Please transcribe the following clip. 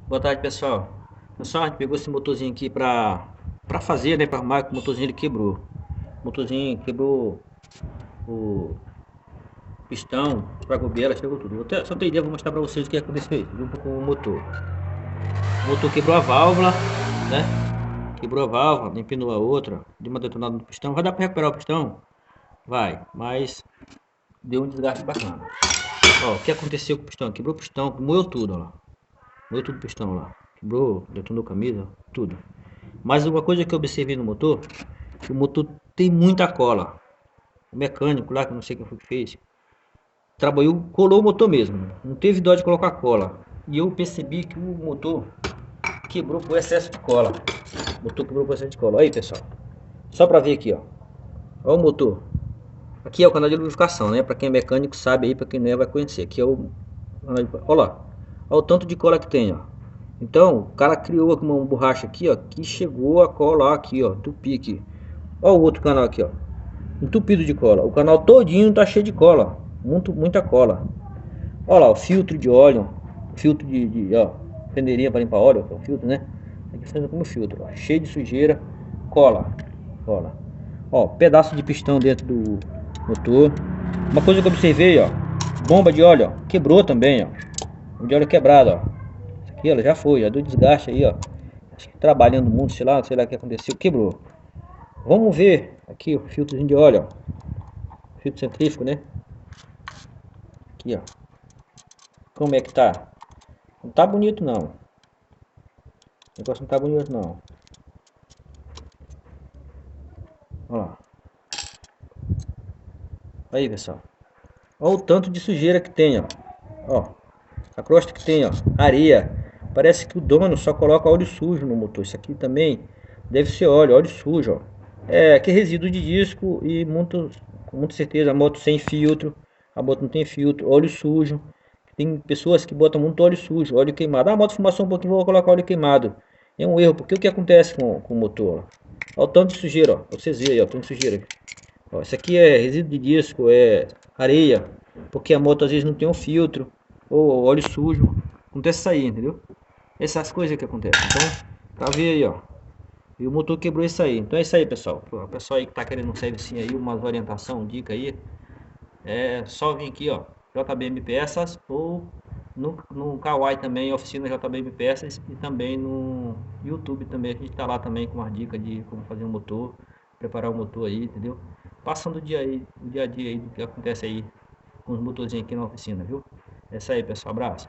Boa tarde, pessoal. Pessoal, a gente pegou esse motorzinho aqui pra fazer, né? Pra arrumar, que o motorzinho ele quebrou. O motorzinho quebrou o pistão, estragou biela, chegou tudo. Só tem ideia, vou mostrar pra vocês o que aconteceu junto com o motor. O motor quebrou a válvula, né? Quebrou a válvula, empinou a outra, deu uma detonada no pistão. Vai dar pra recuperar o pistão? Vai, mas deu um desgaste bacana. Ó, o que aconteceu com o pistão? Quebrou o pistão, moeu tudo, ó lá. Moeu tudo o pistão lá. Quebrou, detonou a camisa, tudo. Mas uma coisa que eu observei no motor, que o motor tem muita cola. O mecânico lá, que eu não sei quem foi que fez, trabalhou, colou o motor mesmo. Não teve dó de colocar cola. E eu percebi que o motor quebrou por excesso de cola. O motor quebrou por excesso de cola. Aí, pessoal. Só pra ver aqui, ó. Ó o motor. Aqui é o canal de lubrificação, né? Pra quem é mecânico sabe aí, pra quem não é vai conhecer. Aqui é o... Olha lá. Olha o tanto de cola que tem, ó. Então, o cara criou uma borracha aqui, ó, que chegou a colar aqui, ó, entupir aqui. Olha o outro canal aqui, ó, entupido de cola. O canal todinho tá cheio de cola, muita cola. Olha lá, o filtro de óleo, filtro ó, peneirinha para limpar óleo, o filtro, né? Aqui funciona como filtro, ó, cheio de sujeira, cola, cola. Ó, pedaço de pistão dentro do motor. Uma coisa que eu observei, ó, bomba de óleo, ó, quebrou também, ó, bomba de óleo quebrado, ó. Isso aqui, ela já foi, já deu desgaste aí, ó. Acho que trabalhando muito, sei lá o que aconteceu, quebrou. Vamos ver aqui o filtrozinho de óleo, ó. Filtro centrífugo, né? Aqui, ó. Como é que tá? Não tá bonito, não. O negócio não tá bonito, não. Olha lá. Aí, pessoal. Olha o tanto de sujeira que tem, ó. Ó. A crosta que tem, ó. Areia. Parece que o dono só coloca óleo sujo no motor. Isso aqui também deve ser óleo sujo, ó. É, que é resíduo de disco e com muita certeza a moto sem filtro. A moto não tem filtro, óleo sujo. Tem pessoas que botam muito óleo sujo, óleo queimado. Ah, a moto fumaçou um pouquinho, vou colocar óleo queimado. É um erro, porque o que acontece com o motor? Olha o tanto de sujeira, ó. Pra vocês verem aí, ó, o tanto de sujeira. Ó, isso aqui é resíduo de disco, é areia, porque a moto às vezes não tem um filtro, ou óleo sujo. Acontece isso aí, entendeu? Essas coisas que acontecem. Então, tá vendo aí, ó. E o motor quebrou isso aí. Então é isso aí, pessoal. O pessoal aí que tá querendo um serviço aí, umas orientação, dica aí, é só vir aqui, ó, JBM Peças, ou no Kawai também, oficina JBM Peças, e também no YouTube também, a gente tá lá também com uma dica de como fazer um motor, preparar o motor aí, entendeu? Passando o dia aí, o dia a dia aí do que acontece aí com os motorzinhos aqui na oficina, viu? É isso aí, pessoal, abraço.